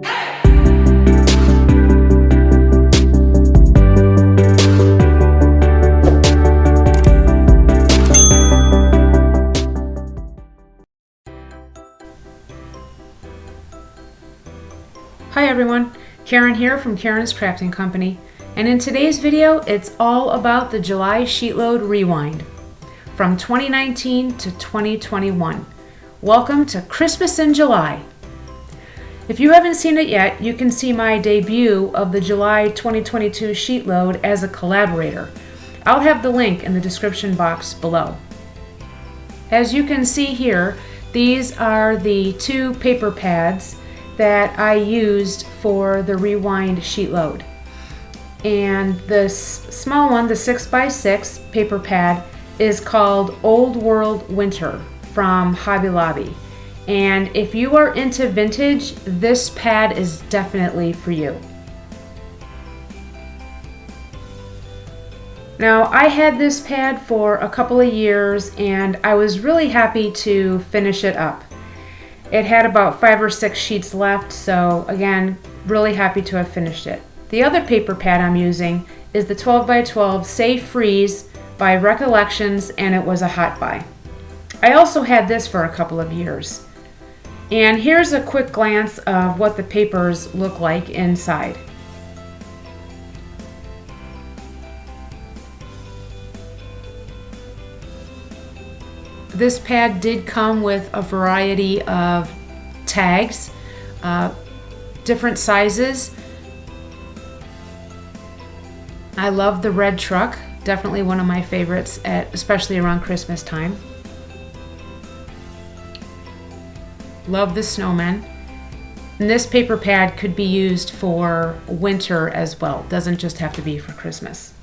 Hi everyone, Karen here from Karen's Crafting Company, and in today's video it's all about the July Sheetload Rewind from 2019 to 2021. Welcome to Christmas in July. If you haven't seen it yet, you can see my debut of the July 2022 Sheetload as a collaborator. I'll have the link in the description box below. As you can see here, these are the two paper pads that I used for the Rewind Sheetload. And this small one, the 6x6 paper pad, is called Old World Winter from Hobby Lobby. And if you are into vintage, this pad is definitely for you. Now, I had this pad for a couple of years and I was really happy to finish it up. It had about 5 or 6 sheets left, so again, really happy to have finished it. The other paper pad I'm using is the 12x12 Safe Freeze by Recollections, and it was a hot buy. I also had this for a couple of years. And here's a quick glance of what the papers look like inside. This pad did come with a variety of tags, different sizes. I love the red truck, definitely one of my favorites, especially around Christmas time. Love the snowman. And this paper pad could be used for winter as well, doesn't just have to be for Christmas.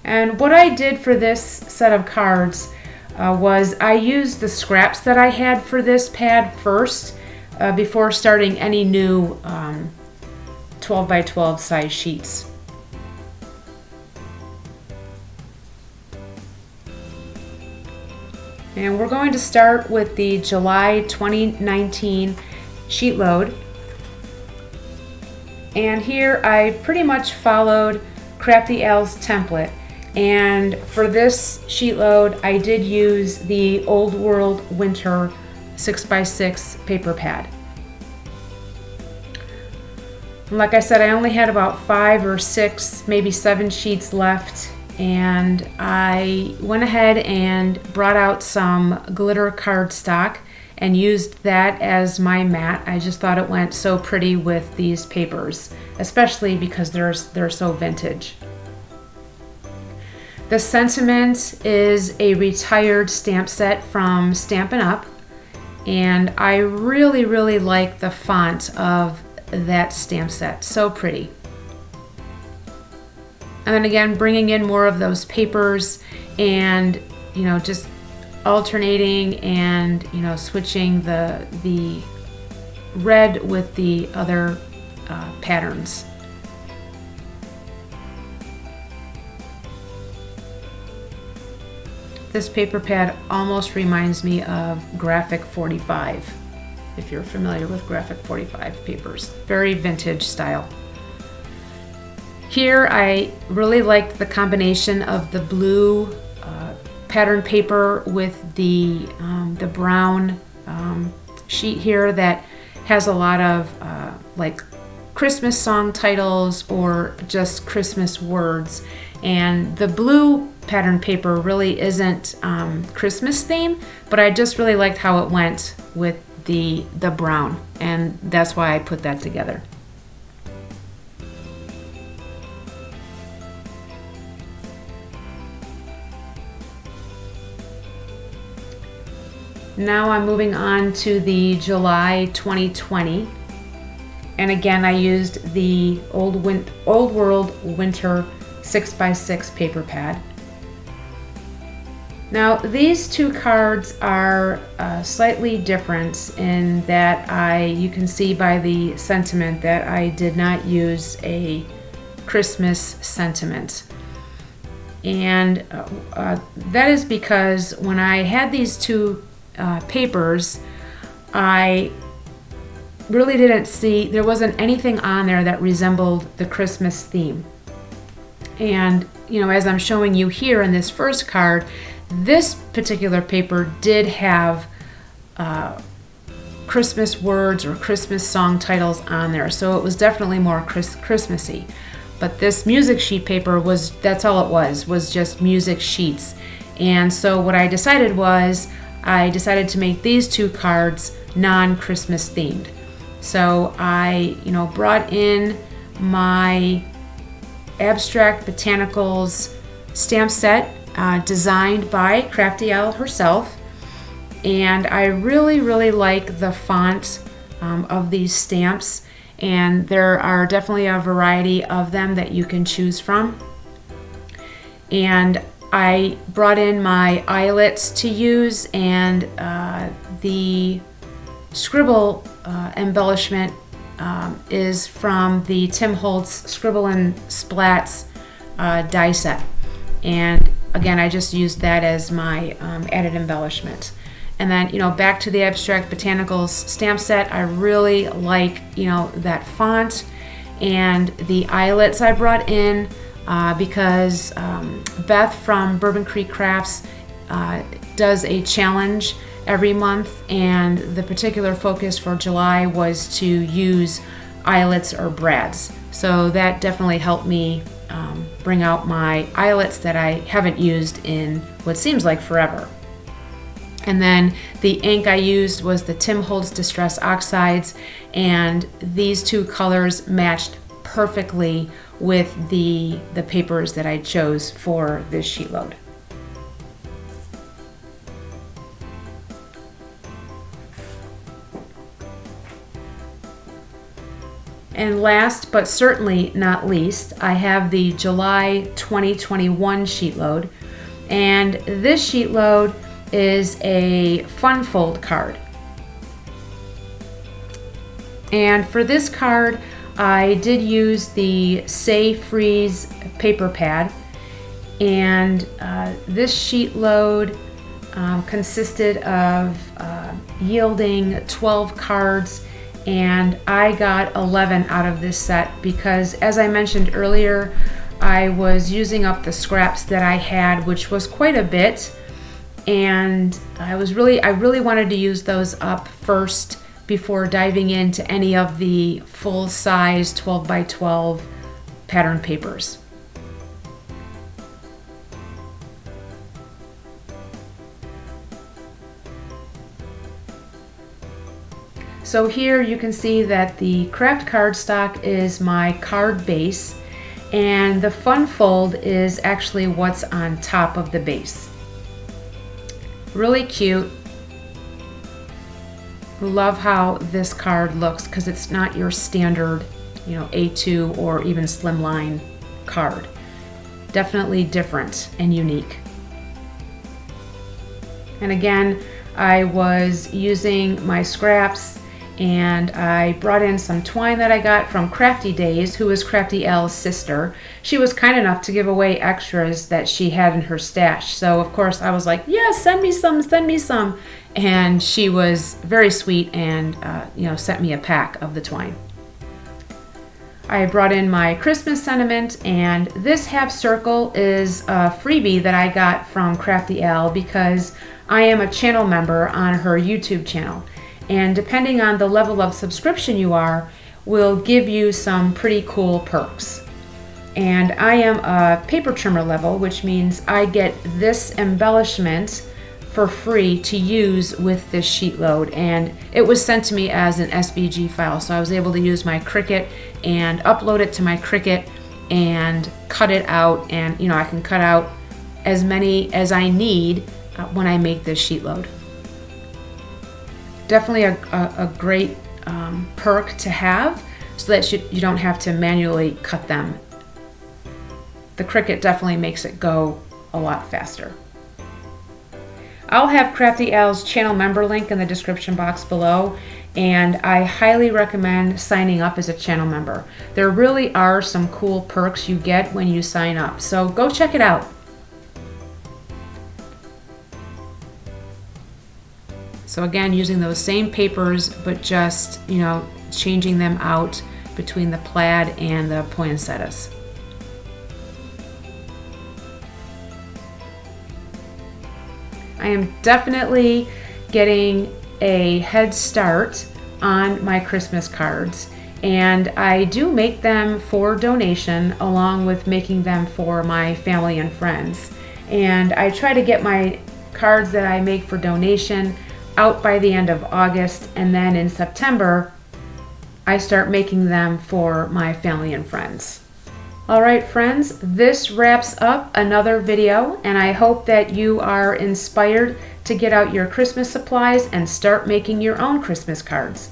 And what I did for this set of cards was I used the scraps that I had for this pad first before starting any new 12x12 size sheets. And we're going to start with the July 2019 Sheetload. And here I pretty much followed Crafty Al's template. And for this Sheetload, I did use the Old World Winter 6x6 paper pad. Like I said, I only had about 5 or 6, maybe 7 sheets left, and I went ahead and brought out some glitter cardstock and used that as my mat. I just thought it went so pretty with these papers, especially because they're so vintage. The sentiment is a retired stamp set from Stampin' Up, and I really like the font of that stamp set. So pretty. And then again, bringing in more of those papers and, you know, just alternating and, you know, switching the red with the other patterns. This paper pad almost reminds me of Graphic 45, if you're familiar with Graphic 45 papers. Very vintage style. Here I really liked the combination of the blue pattern paper with the brown sheet here that has a lot of like Christmas song titles or just Christmas words. And the blue pattern paper really isn't Christmas theme, but I just really liked how it went with the brown, and that's why I put that together. Now I'm moving on to the July 2020, and again I used the Old World Winter 6x6 paper pad. Now these two cards are slightly different in that you can see by the sentiment that I did not use a Christmas sentiment. And that is because when I had these two papers, I really didn't see, there wasn't anything on there that resembled the Christmas theme. And, you know, as I'm showing you here in this first card, this particular paper did have Christmas words or Christmas song titles on there, so it was definitely more Christmassy. But this music sheet paper was, that's all it was just music sheets. And so what I decided was, I decided to make these two cards non-Christmas themed. So I, you know, brought in my Abstract Botanicals stamp set designed by Crafty Owl herself. And I really like the font of these stamps, and there are definitely a variety of them that you can choose from. And I brought in my eyelets to use, and the scribble embellishment is from the Tim Holtz Scribble and Splats die set. And again, I just used that as my added embellishment. And then, you know, back to the Abstract Botanicals stamp set, I really like, you know, that font and the eyelets I brought in because Beth from Bourbon Creek Crafts does a challenge every month, and the particular focus for July was to use eyelets or brads. So that definitely helped me bring out my eyelets that I haven't used in what seems like forever. And then the ink I used was the Tim Holtz Distress Oxides, and these two colors matched perfectly with the papers that I chose for this sheet load. And last but certainly not least, I have the July 2021 sheet load, and this sheet load is a fun fold card. And for this card, I did use the Say Freeze paper pad, and this sheet load consisted of yielding 12 cards, and I got 11 out of this set because, as I mentioned earlier, I was using up the scraps that I had, which was quite a bit. And I really wanted to use those up first before diving into any of the full-size 12 by 12 pattern papers. So here you can see that the craft cardstock is my card base, and the fun fold is actually what's on top of the base. Really cute. Love how this card looks because it's not your standard, you know, A2 or even slimline card. Definitely different and unique. And again, I was using my scraps, and I brought in some twine that I got from Crafty Days, who is Crafty Owl's sister. She was kind enough to give away extras that she had in her stash. So of course I was like, yeah, send me some, send me some. And she was very sweet and you know, sent me a pack of the twine. I brought in my Christmas sentiment, and this half circle is a freebie that I got from Crafty Owl because I am a channel member on her YouTube channel. And depending on the level of subscription you are, will give you some pretty cool perks. And I am a paper trimmer level, which means I get this embellishment for free to use with this sheet load. And it was sent to me as an SVG file, so I was able to use my Cricut and upload it to my Cricut and cut it out. And you know, I can cut out as many as I need when I make this sheet load. Definitely a great perk to have, so that you don't have to manually cut them. The Cricut definitely makes it go a lot faster. I'll have Crafty Owl's channel member link in the description box below, and I highly recommend signing up as a channel member. There really are some cool perks you get when you sign up, so go check it out. So again, using those same papers, but just, you know, changing them out between the plaid and the poinsettias. I am definitely getting a head start on my Christmas cards, and I do make them for donation along with making them for my family and friends. And I try to get my cards that I make for donation out by the end of August, and then in September I start making them for my family and friends. Alright friends, this wraps up another video, and I hope that you are inspired to get out your Christmas supplies and start making your own Christmas cards.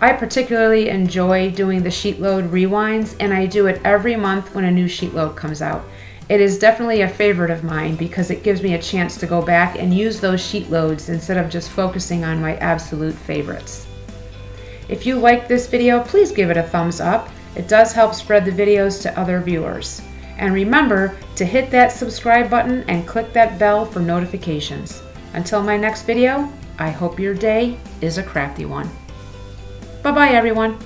I particularly enjoy doing the Sheetload Rewinds, and I do it every month when a new Sheetload comes out. It is definitely a favorite of mine because it gives me a chance to go back and use those Sheetloads instead of just focusing on my absolute favorites. If you like this video, please give it a thumbs up. It does help spread the videos to other viewers. And remember to hit that subscribe button and click that bell for notifications. Until my next video, I hope your day is a crafty one. Bye-bye everyone.